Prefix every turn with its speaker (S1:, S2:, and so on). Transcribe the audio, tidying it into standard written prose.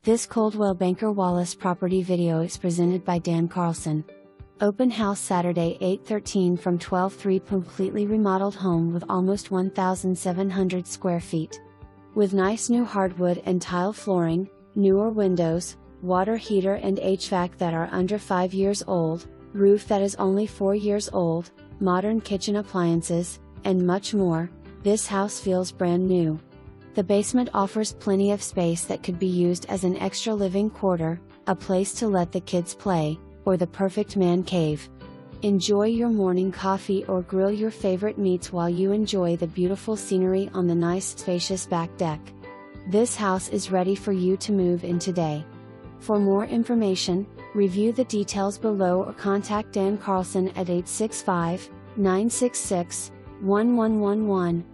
S1: This Coldwell Banker Wallace property video is presented by Dan Carlson. Open house Saturday 8/13 from 12/3. Completely remodeled home with almost 1,700 square feet. With nice new hardwood and tile flooring, newer windows, water heater and HVAC that are under 5 years old, roof that is only 4 years old, modern kitchen appliances, and much more, this house feels brand new. The basement offers plenty of space that could be used as an extra living quarter, a place to let the kids play, or the perfect man cave. Enjoy your morning coffee or grill your favorite meats while you enjoy the beautiful scenery on the nice spacious back deck. This house is ready for you to move in today. For more information, review the details below or contact Dan Carlson at 865-966-1111.